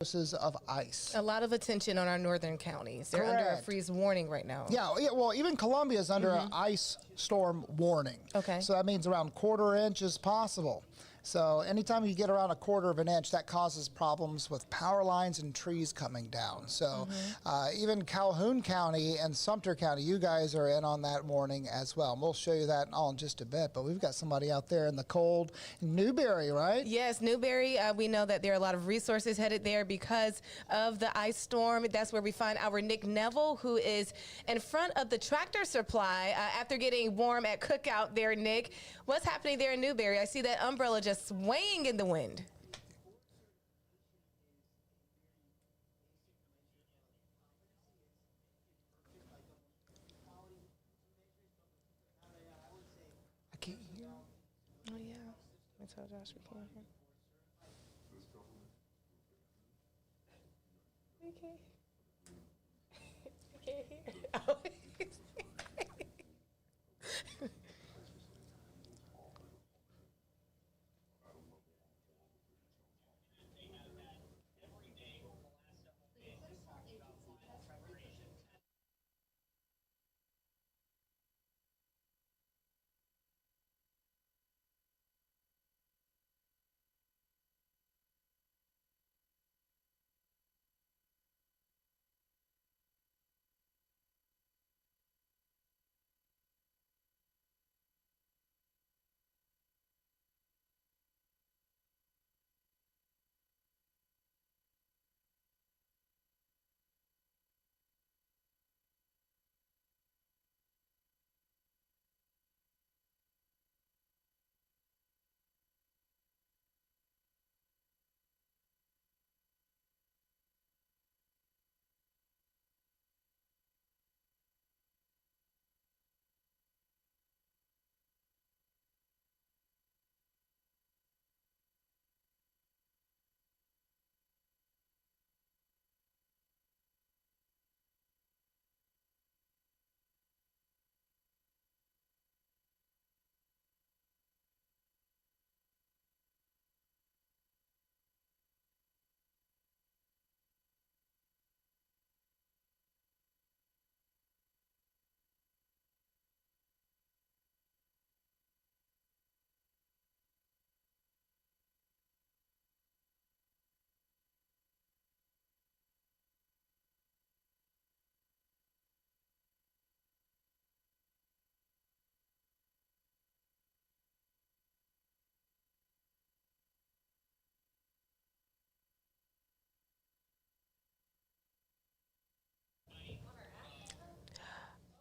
of ice. A lot of attention on our northern counties. They're under a Correct. freeze warning right now. Yeah, well, even Columbia is under an ice storm warning. Okay. So that means around quarter inch is possible. So anytime you get around a quarter of an inch, that causes problems with power lines and trees coming down. So even Calhoun County and Sumter County, you guys are in on that warning as well. And we'll show you that all in just a bit. But we've got somebody out there in the cold, Newberry, right? Yes, Newberry. We know that there are a lot of resources headed there because of the ice storm. That's where we find our Nick Neville, who is in front of the Tractor Supply after getting warm at Cookout there, Nick. What's happening there in Newberry? I see that umbrella just swaying in the wind. I can't hear. Oh, yeah. I told Josh we can't hear. We can't. I can't hear. Oh.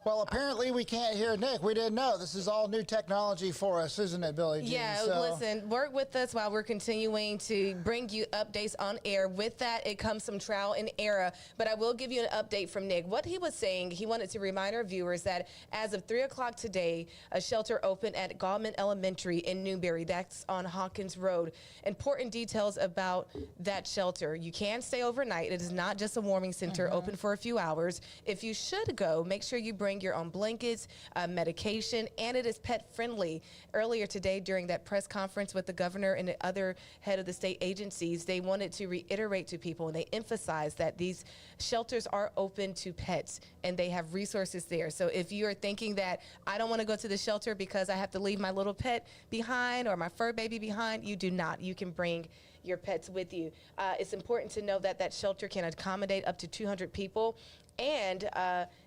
Well, apparently we can't hear Nick. We didn't know. This is all new technology for us, isn't it, Billie Jean? Yeah, listen, work with us while we're continuing to bring you updates on air. With that, it comes some trial and error. But I will give you an update from Nick. What he was saying, he wanted to remind our viewers that as of 3 o'clock today, a shelter opened at Gallman Elementary in Newberry. That's on Hawkins Road. Important details about that shelter. You can stay overnight. It is not just a warming center open for a few hours. If you should go, make sure you bring your own blankets, medication, and it is pet friendly. Earlier today during that press conference with the governor and the other head of the state agencies, they wanted to reiterate to people and they emphasized that these shelters are open to pets and they have resources there. So if you're thinking that I don't want to go to the shelter because I have to leave my little pet behind or my fur baby behind, you do not. You can bring your pets with you. It's important to know that that shelter can accommodate up to 200 people. And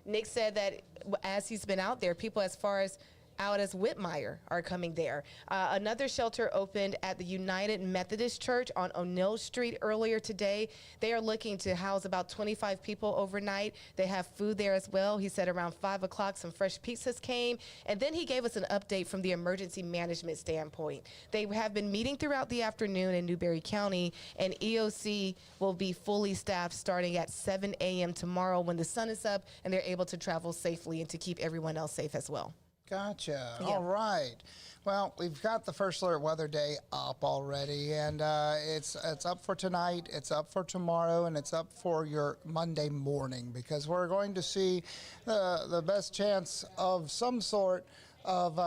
Nick said that as he's been out there, people as far as out as Whitmire are coming there. Another shelter opened at the United Methodist Church on O'Neill Street earlier today. They are looking to house about 25 people overnight. They have food there as well. He said around 5 o'clock some fresh pizzas came. And then he gave us an update from the emergency management standpoint. They have been meeting throughout the afternoon in Newberry County, and EOC will be fully staffed starting at 7 a.m. tomorrow when the sun is up and they're able to travel safely and to keep everyone else safe as well. Gotcha. Yeah. All right. Well, we've got the First Alert Weather Day up already, and it's up for tonight, it's up for tomorrow, and it's up for your Monday morning because we're going to see the best chance of some sort of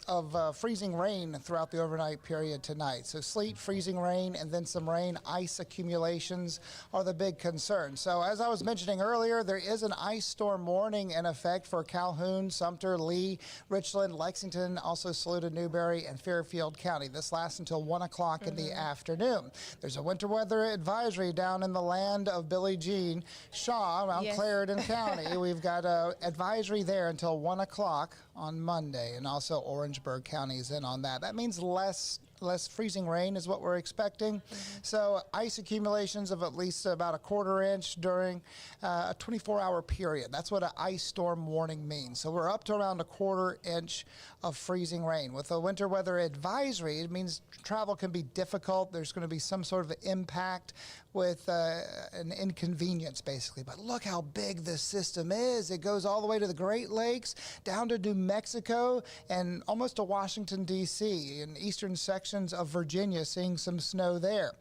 of freezing rain throughout the overnight period tonight. So sleet, freezing rain, and then some rain. Ice accumulations are the big concern. So as I was mentioning earlier, there is an ice storm warning in effect for Calhoun, Sumter, Lee, Richland, Lexington, also Saluda, Newberry, and Fairfield County. This lasts until 1 o'clock in the afternoon. There's a winter weather advisory down in the land of Billie Jean Shaw around Clarendon County. We've got an advisory there until 1 o'clock on Monday, and also Orangeburg County is in on that. That means less freezing rain is what we're expecting. So ice accumulations of at least about a quarter inch during a 24-hour period. That's what an ice storm warning means. So we're up to around a quarter inch of freezing rain. With a winter weather advisory, it means travel can be difficult. There's going to be some sort of impact with an inconvenience, basically. But look how big this system is. It goes all the way to the Great Lakes, down to New Mexico, and almost to Washington, D.C., in eastern sections of Virginia, seeing some snow there.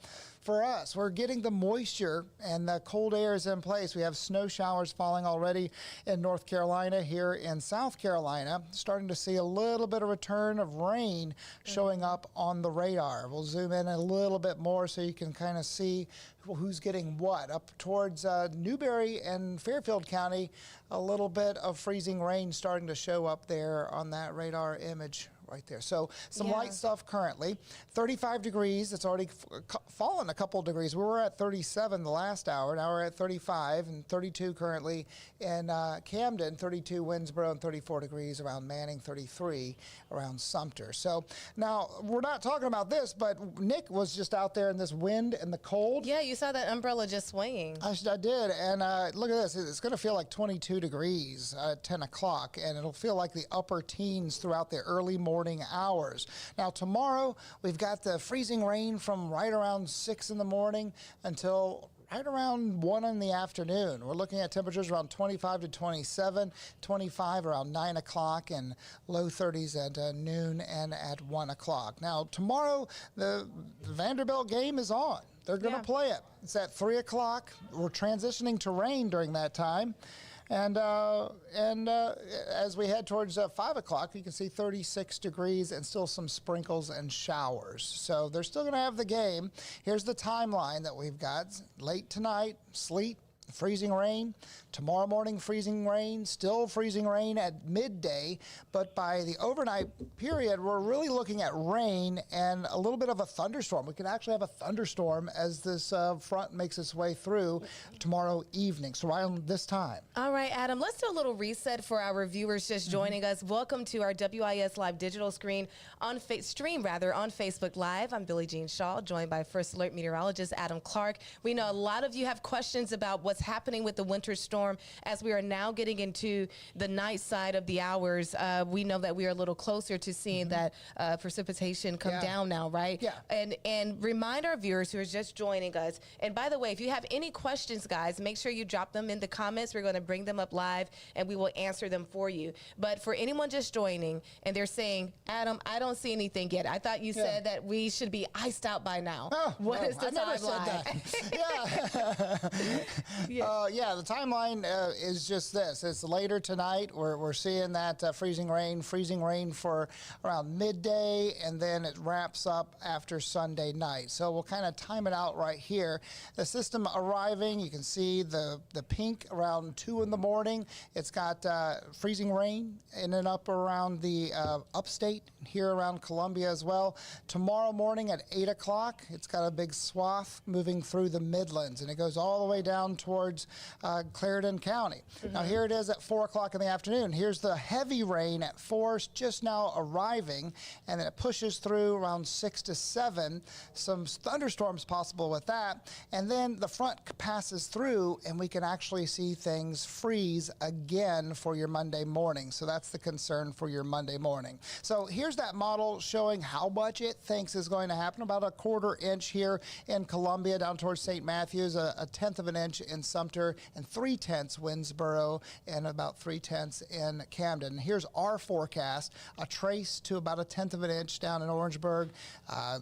For us, we're getting the moisture and the cold air is in place. We have snow showers falling already in North Carolina, here in South Carolina. Starting to see a little bit of return of rain showing up on the radar. We'll zoom in a little bit more so you can kind of see who's getting what. Up towards Newberry and Fairfield County, a little bit of freezing rain starting to show up there on that radar image right there. So some light stuff currently. 35 degrees. It's already fallen a couple degrees. We were at 37 the last hour. Now we're at 35 and 32 currently in Camden, 32 Winnsboro, and 34 degrees around Manning, 33 around Sumter. So now we're not talking about this, but Nick was just out there in this wind and the cold. Yeah, you saw that umbrella just swinging. I did, and look at this. It's going to feel like 22 degrees at 10 o'clock, and it'll feel like the upper teens throughout the early morning hours. Now tomorrow we've got the freezing rain from right around 6 in the morning until right around 1 in the afternoon. We're looking at temperatures around 25 to 27, 25 around 9 o'clock, and low 30s at noon and at 1 o'clock. Now tomorrow the Vanderbilt game is on. They're going to play it. It's at 3 o'clock. We're transitioning to rain during that time. And as we head towards 5 o'clock, you can see 36 degrees and still some sprinkles and showers. So they're still going to have the game. Here's the timeline that we've got. Late tonight, sleet, freezing rain. Tomorrow morning, freezing rain. Still freezing rain at midday. But by the overnight period, we're really looking at rain and a little bit of a thunderstorm. We could actually have a thunderstorm as this front makes its way through tomorrow evening. So around this time. All right, Adam, let's do a little reset for our viewers just joining us. Welcome to our WIS Live digital stream on Facebook Live. I'm Billie Jean Shaw, joined by First Alert meteorologist Adam Clark. We know a lot of you have questions about what's happening with the winter storm as we are now getting into the night side of the hours. We know that we are a little closer to seeing that precipitation come down now, right? Yeah. And remind our viewers who are just joining us. And by the way, if you have any questions, guys, make sure you drop them in the comments. We're going to bring them up live and we will answer them for you. But for anyone just joining and they're saying, Adam, I don't see anything yet. I thought you said that we should be iced out by now. Oh, what is the I never timeline? said that. Yeah, the timeline is just this. It's later tonight. We're seeing that freezing rain for around midday, and then it wraps up after Sunday night. So we'll kind of time it out right here. The system arriving, you can see the pink around 2 in the morning. It's got freezing rain in and up around the upstate, here around Columbia as well. Tomorrow morning at 8 o'clock, it's got a big swath moving through the Midlands, and it goes all the way down towards Clarendon County. Now here it is at 4 o'clock in the afternoon. Here's the heavy rain at 4, just now arriving, and then it pushes through around 6 to 7. Some thunderstorms possible with that, and then the front passes through, and we can actually see things freeze again for your Monday morning. So that's the concern for your Monday morning. So here's that model showing how much it thinks is going to happen. About a quarter inch here in Columbia, down towards St. Matthews, a tenth of an inch in Sumter, and 3/10 Winnsboro, and about 3/10 in Camden. Here's our forecast: a trace to about 1/10 of an inch down in Orangeburg,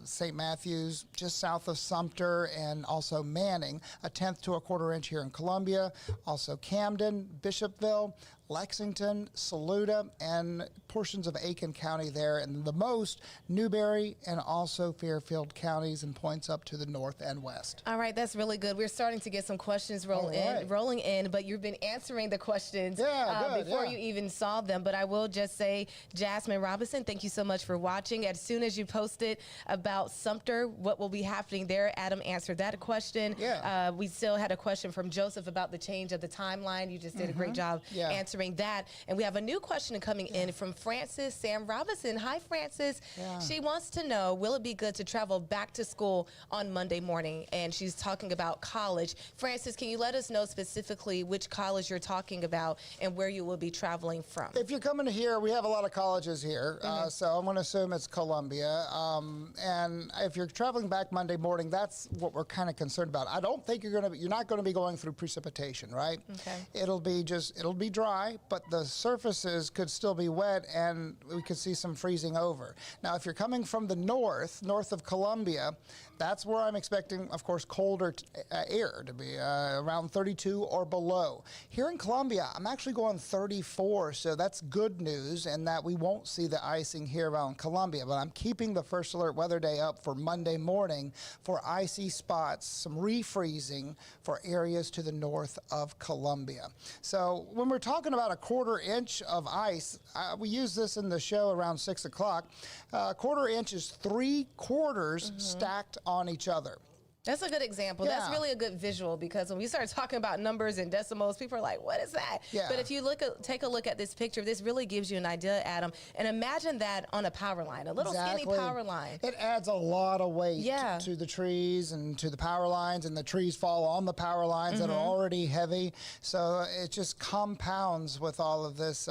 St. Matthews, just south of Sumter, and also Manning, 1/10 to 1/4 inch here in Columbia, also Camden, Bishopville, Lexington, Saluda, and portions of Aiken County there, and the most Newberry and also Fairfield counties, and points up to the north and west. All right, that's really good. We're starting to get some questions rolling in, but you've been answering the questions before you even saw them. But I will just say, Jasmine Robinson, thank you so much for watching. As soon as you posted about Sumter, what will be happening there, Adam answered that question. Yeah. We still had a question from Joseph about the change of the timeline. You just did a great job answering that. And we have a new question coming in from Frances Sam Robinson. Hi, Frances. She wants to know, will it be good to travel back to school on Monday morning? And she's talking about college. Frances, can you let us know specifically which college you're talking about and where you will be traveling from? If you're coming to here, we have a lot of colleges here, so I'm going to assume it's Columbia. And if you're traveling back Monday morning, that's what we're kind of concerned about. I don't think you're not going to be going through precipitation, right? Okay. It'll be dry, but the surfaces could still be wet, and we could see some freezing over. Now, if you're coming from the north of Columbia, that's where I'm expecting, of course, colder air to be around 32 or below. Here in Columbia, I'm actually going 34, so that's good news, and that we won't see the icing here around Columbia. But I'm keeping the first alert weather day up for Monday morning for icy spots, some refreezing for areas to the north of Columbia. So when we're talking about a 1/4 inch of ice, we use this in the show around 6 o'clock. 1/4 inch is 3/4 stacked on each other. That's a good example. That's really a good visual, because when we start talking about numbers and decimals, people are like, what is that? But if you take a look at this picture, this really gives you an idea, Adam. And imagine that on a power line, a little skinny power line. It adds a lot of weight to the trees and to the power lines, and the trees fall on the power lines that are already heavy. So it just compounds with all of this,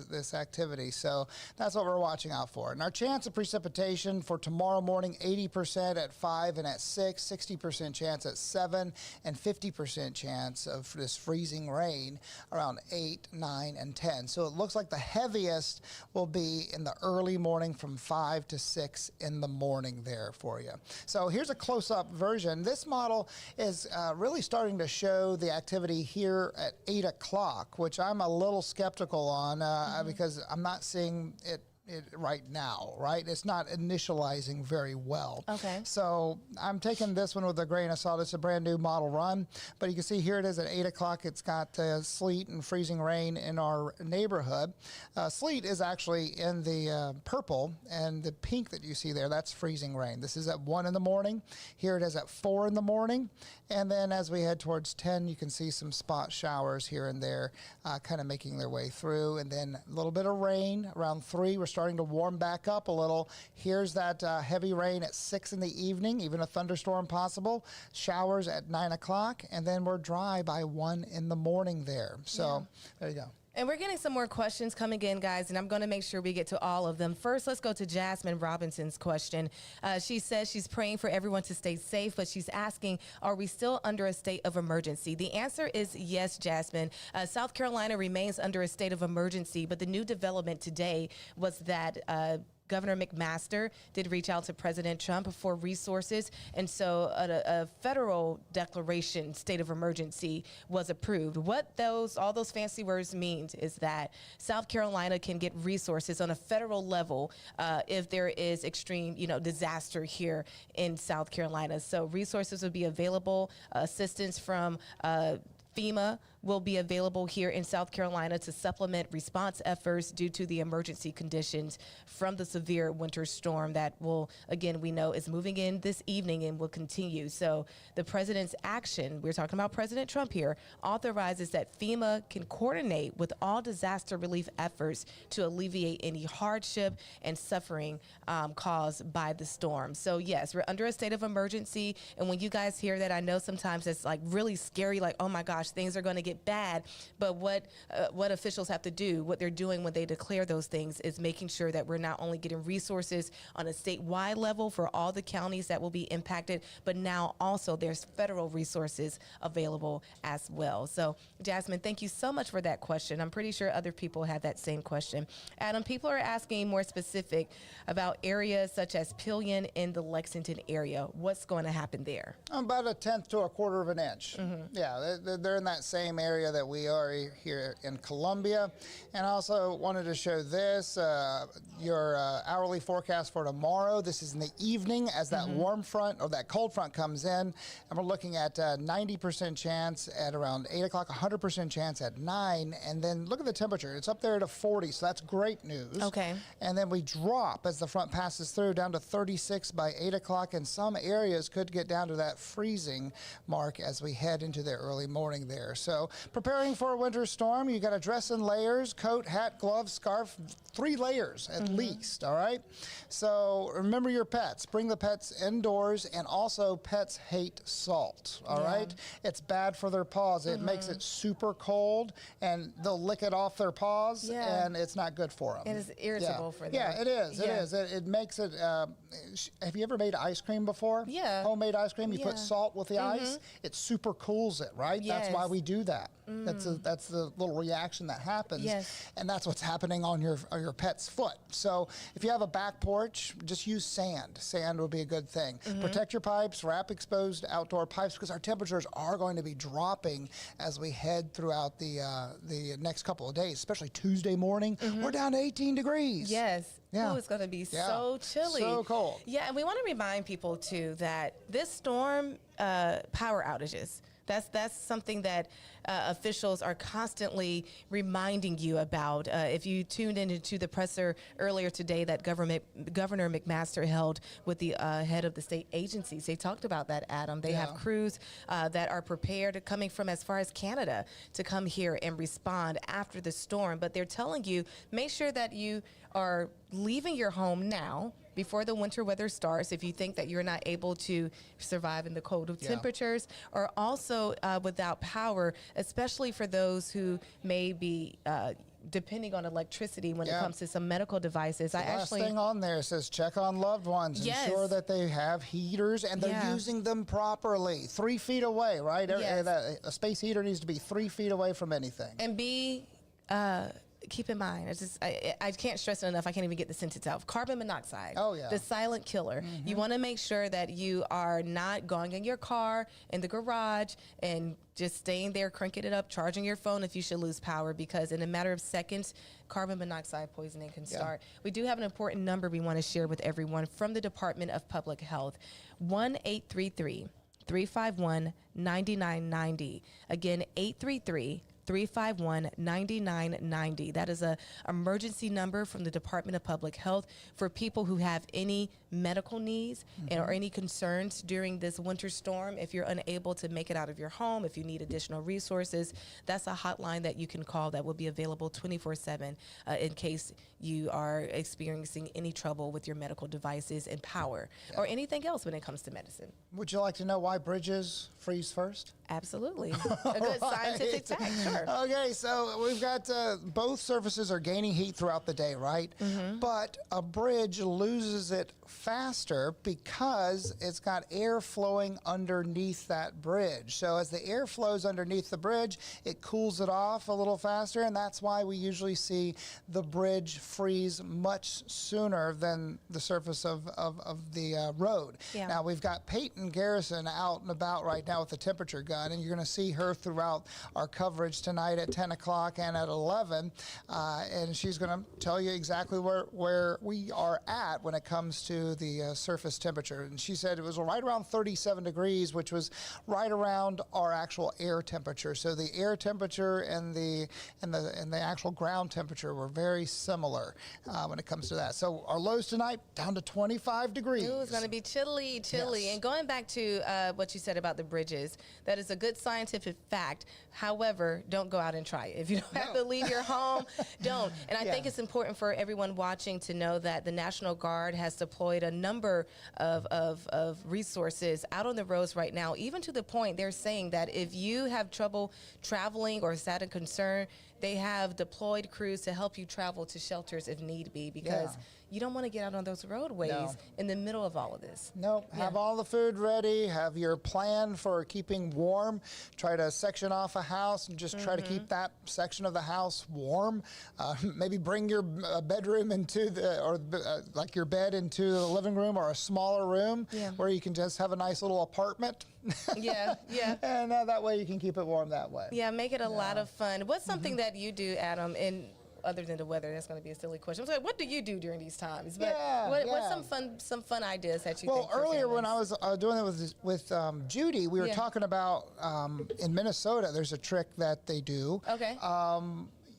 this activity. So that's what we're watching out for. And our chance of precipitation for tomorrow morning, 80% at 5 and at 6, 60% chance at 7, and 50% chance of this freezing rain around 8, 9, and 10. So it looks like the heaviest will be in the early morning from 5 to 6 in the morning there for you. So here's a close-up version. This model is really starting to show the activity here at 8 o'clock, which I'm a little skeptical on because I'm not seeing it right now, right? It's not initializing very well. Okay. So I'm taking this one with a grain of salt. It's a brand new model run, but you can see here it is at 8 o'clock. It's got sleet and freezing rain in our neighborhood. Sleet is actually in the purple, and the pink that you see there, that's freezing rain. This is at 1 in the morning. Here it is at 4 in the morning. And then as we head towards 10, you can see some spot showers here and there kind of making their way through. And then a little bit of rain around 3. We're starting to warm back up a little. Here's that heavy rain at 6 in the evening, even a thunderstorm possible. Showers at 9 o'clock, and then we're dry by 1 in the morning there. So there you go. And we're getting some more questions coming in, guys, and I'm going to make sure we get to all of them. First, let's go to Jasmine Robinson's question. She says she's praying for everyone to stay safe, but she's asking, are we still under a state of emergency? The answer is yes, Jasmine. South Carolina remains under a state of emergency, but the new development today was that Governor McMaster did reach out to President Trump for resources, and so a federal declaration state of emergency was approved. What all those fancy words means is that South Carolina can get resources on a federal level if there is extreme, disaster here in South Carolina. So resources will be available, assistance from FEMA will be available here in South Carolina to supplement response efforts due to the emergency conditions from the severe winter storm that will, again, we know is moving in this evening and will continue. So the president's action, we're talking about President Trump here, authorizes that FEMA can coordinate with all disaster relief efforts to alleviate any hardship and suffering caused by the storm. So yes, we're under a state of emergency. And when you guys hear that, I know sometimes it's like really scary, like, oh my gosh, gosh, things are going to get bad. But what officials have to do, what they're doing when they declare those things, is making sure that we're not only getting resources on a statewide level for all the counties that will be impacted, but now also there's federal resources available as well. So, Jasmine, thank you so much for that question. I'm pretty sure other people have that same question. Adam, people are asking more specific about areas such as Pillion in the Lexington area. What's going to happen there? About a tenth to a quarter of an inch. Yeah, they're in that same area that we are here in Columbia. And I also wanted to show this, your hourly forecast for tomorrow. This is in the evening as that warm front or that cold front comes in. And we're looking at 90% chance at around 8 o'clock, 100% chance at 9. And then look at the temperature. It's up there at a 40, so that's great news. Okay. And then we drop as the front passes through down to 36 by 8 o'clock. And some areas could get down to that freezing mark as we head into the early morning there. So preparing for a winter storm, you got to dress in layers, coat, hat, gloves, scarf, 3 layers at least, all right? So remember your pets. Bring the pets indoors, and also pets hate salt, all right? It's bad for their paws. It makes it super cold, and they'll lick it off their paws, and it's not good for them. It is irritable for them. Yeah, it is. It is. It makes it, have you ever made ice cream before? Yeah. Homemade ice cream, you put salt with the ice, it super cools it, right? Yes. That's why we do that. That's the little reaction that happens. Yes. And that's what's happening on your pet's foot. So if you have a back porch, just use sand. Sand would be a good thing. Protect your pipes, wrap exposed outdoor pipes, because our temperatures are going to be dropping as we head throughout the next couple of days, especially Tuesday morning. We're down to 18 degrees. Yes. Yeah. Ooh, it's going to be so chilly. So cold. Yeah, and we want to remind people, too, that this storm, power outages, that's something that officials are constantly reminding you about. If you tuned into the presser earlier today that Governor McMaster held with the head of the state agencies, they talked about that, Adam. They have crews that are prepared, coming from as far as Canada, to come here and respond after the storm. But they're telling you, make sure that you are leaving your home now before the winter weather starts, if you think that you're not able to survive in the cold of temperatures, or also without power, especially for those who may be depending on electricity when it comes to some medical devices. The last thing on there says check on loved ones. Ensure that they have heaters and they're using them properly. 3 feet away, right? A space heater needs to be 3 feet away from anything. And keep in mind, I can't stress it enough. I can't even get the sentence out. Carbon monoxide, the silent killer. You want to make sure that you are not going in your car, in the garage, and just staying there, cranking it up, charging your phone if you should lose power, because in a matter of seconds, carbon monoxide poisoning can start. We do have an important number we want to share with everyone from the Department of Public Health, 1-833-351-9990. Again, 833-351-9990. That is a emergency number from the Department of Public Health for people who have any medical needs or any concerns during this winter storm. If you're unable to make it out of your home, if you need additional resources, that's a hotline that you can call that will be available 24/7 in case you are experiencing any trouble with your medical devices and power or anything else when it comes to medicine. Would you like to know why bridges freeze first? Absolutely. A good scientific fact, sure. Okay, so we've got both surfaces are gaining heat throughout the day, right? But a bridge loses it faster because it's got air flowing underneath that bridge. So as the air flows underneath the bridge, it cools it off a little faster, and that's why we usually see the bridge freeze much sooner than the surface of the road. Now, we've got Peyton Garrison out and about right now with the temperature gun, and you're going to see her throughout our coverage tonight at 10 o'clock and at 11, and she's going to tell you exactly where we are at when it comes to the surface temperature. And she said it was right around 37 degrees, which was right around our actual air temperature. So the air temperature and the actual ground temperature were very similar when it comes to that. So our lows tonight down to 25 degrees. Ooh, it's going to be chilly. Yes. And going back to what you said about the bridges, that is is a good scientific fact. However, don't go out and try it. If you don't have to leave your home, don't. And I think it's important for everyone watching to know that the National Guard has deployed a number of resources out on the roads right now, even to the point they're saying that if you have trouble traveling or is that a concern, they have deployed crews to help you travel to shelters if need be, because you don't want to get out on those roadways in the middle of all of this. Nope. Have all the food ready. Have your plan for keeping warm. Try to section off a house and just try to keep that section of the house warm. Maybe bring your bedroom into like your bed into the living room or a smaller room where you can just have a nice little apartment. And that way you can keep it warm that way. Yeah, make it a lot of fun. What's something that you do, Adam, other than the weather? That's going to be a silly question. So what do you do during these times? But what's some fun ideas that you think? Well, earlier when I was doing it with Judy, we were talking about in Minnesota, there's a trick that they do. Okay.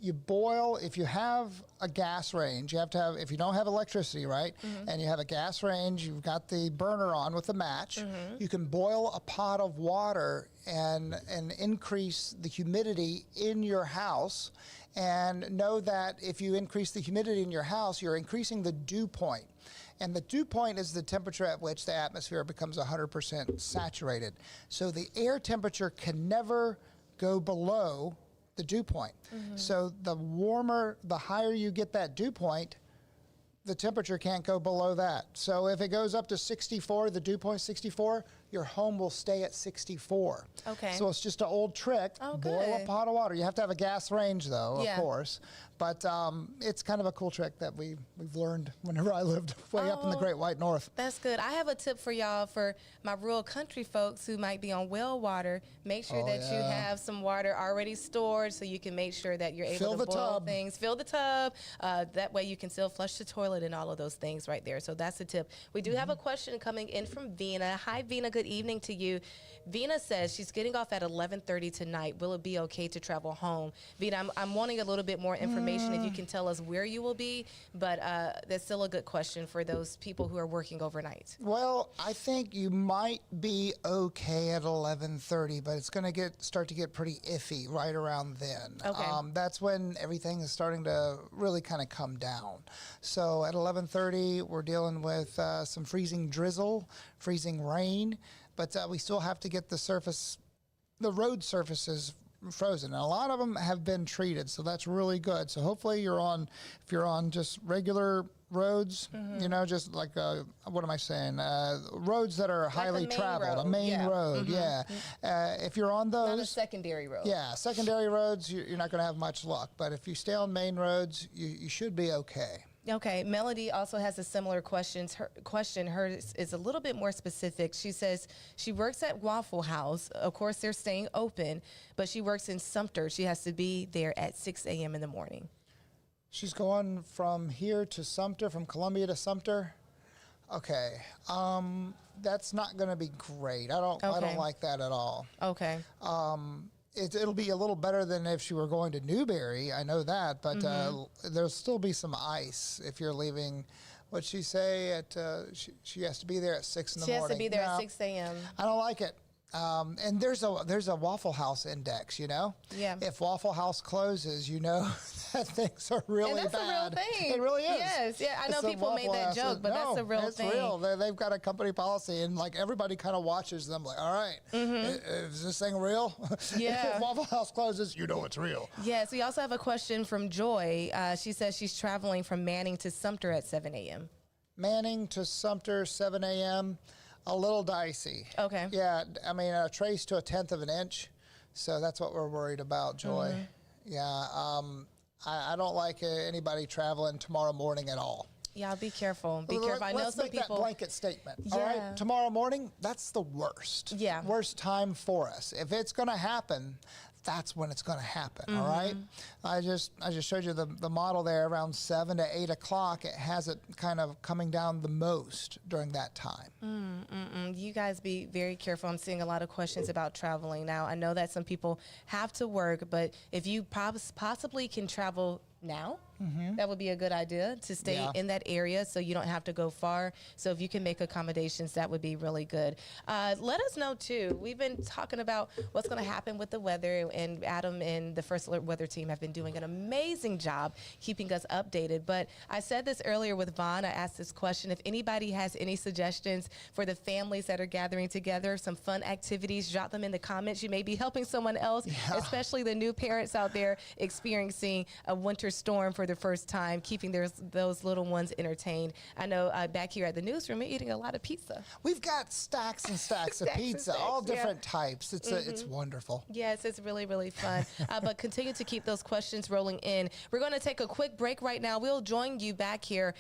You boil, if you have a gas range, you have to have, if you don't have electricity, right, and you have a gas range, you've got the burner on with the match, you can boil a pot of water and increase the humidity in your house, and know that if you increase the humidity in your house, you're increasing the dew point. And the dew point is the temperature at which the atmosphere becomes 100% saturated. So the air temperature can never go below the dew point. So the warmer, the higher you get that dew point, the temperature can't go below that. So if it goes up to 64, the dew point 64, your home will stay at 64. Okay. So it's just an old trick. Boil a pot of water. You have to have a gas range though, of course. But it's kind of a cool trick that we've learned whenever I lived way up in the Great White North. That's good. I have a tip for y'all for my rural country folks who might be on well water. Make sure that you have some water already stored so you can make sure that you're able to boil things. Fill the tub. That way you can still flush the toilet and all of those things right there. So that's a tip. We do have a question coming in from Vina. Hi, Vina. Good evening to you. Vina says she's getting off at 11:30 tonight. Will it be okay to travel home? Vina, I'm wanting a little bit more information if you can tell us where you will be, but that's still a good question for those people who are working overnight. Well, I think you might be okay at 11:30, but it's going to start to get pretty iffy right around then. Okay. That's when everything is starting to really kind of come down. So at 11:30, we're dealing with some freezing drizzle, freezing rain, but we still have to get the road surfaces frozen. And a lot of them have been treated, so that's really good. So hopefully if you're on just regular roads, you know, just like, what am I saying? Roads that are highly traveled, a main road, if you're on those. Not a secondary road. Yeah, secondary roads, you're not going to have much luck. But if you stay on main roads, you should be okay. Okay, Melody also has a similar question. Hers is a little bit more specific. She says she works at Waffle House. Of course, they're staying open, but she works in Sumter. She has to be there at 6 a.m. in the morning. She's going from here to Sumter, from Columbia to Sumter. Okay, that's not going to be great. I don't like that at all. Okay. It'll be a little better than if she were going to Newberry. I know that, but there'll still be some ice if you're leaving. What'd she say? She has to be there at 6 in the morning. She has to be there at 6 a.m. I don't like it. And there's a Waffle House index, you know? Yeah. If Waffle House closes, you know that things are really and that's bad. a real thing. It really is. Yes, yeah. I know So people made that joke, but that's a real thing. It's real. They've got a company policy, and like everybody kind of watches them. Like, all right, is this thing real? Yeah. If Waffle House closes, you know it's real. Yes. We also have a question from Joy. She says she's traveling from Manning to Sumter at 7 a.m. Manning to Sumter, 7 a.m. A little dicey. Okay. Yeah, I mean, a trace to 1/10 of an inch. So that's what we're worried about, Joy. Yeah, I don't like anybody traveling tomorrow morning at all. Yeah, be careful. Be careful. I know Let's some make people. that blanket statement. Yeah. All right, tomorrow morning, that's the worst. Yeah. Worst time for us. If it's going to happen, that's when it's going to happen. All right. I just showed you the model there around 7 to 8 o'clock. It has it kind of coming down the most during that time. You guys be very careful. I'm seeing a lot of questions about traveling now. I know that some people have to work, but if you possibly can travel now. That would be a good idea to stay Yeah. in that area so you don't have to go far. So if you can make accommodations, that would be really good. Let us know too. We've been talking about what's going to happen with the weather, and Adam and the First Alert Weather team have been doing an amazing job keeping us updated. But I said this earlier with Vaughn. I asked this question: if anybody has any suggestions for the families that are gathering together, some fun activities, drop them in the comments. You may be helping someone else, especially the new parents out there experiencing a winter storm for the first time, keeping those little ones entertained. I know back here at the newsroom, we're eating a lot of pizza. We've got stacks and stacks of Stacks and pizza, stacks, all yeah. different types. It's wonderful. Yes, it's really, really fun. But continue to keep those questions rolling in. We're going to take a quick break right now. We'll join you back here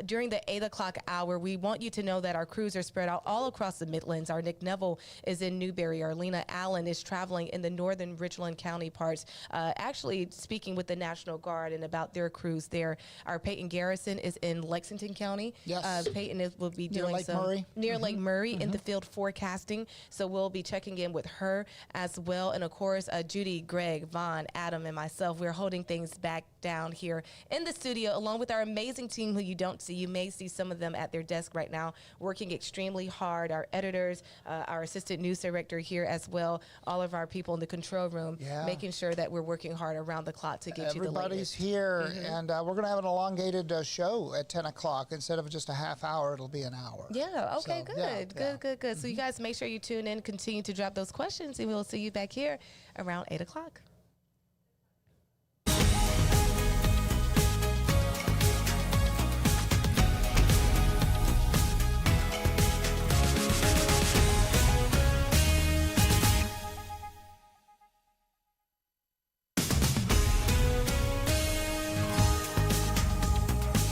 during the 8 o'clock hour. We want you to know that our crews are spread out all across the Midlands. Our Nick Neville is in Newberry. Our Lena Allen is traveling in the northern Richland County parts, actually speaking with the National Guard and about their crews there. Our Peyton Garrison is in Lexington County. Yes. Peyton will be Near doing Lake Murray. near Lake Murray in the field forecasting. So we'll be checking in with her as well. And of course, Judy, Greg, Vaughn, Adam, and myself, we're holding things back down here in the studio along with our amazing team who you don't see. You may see some of them at their desk right now working extremely hard. Our editors, our assistant news director here as well, all of our people in the control room, making sure that we're working hard around the clock to get you the Everybody's latest. here, and we're going to have an elongated show at 10 o'clock. Instead of just a half hour, it'll be an hour. Yeah, okay, So, good, yeah. good. So you guys make sure you tune in, continue to drop those questions, and we'll see you back here around 8 o'clock.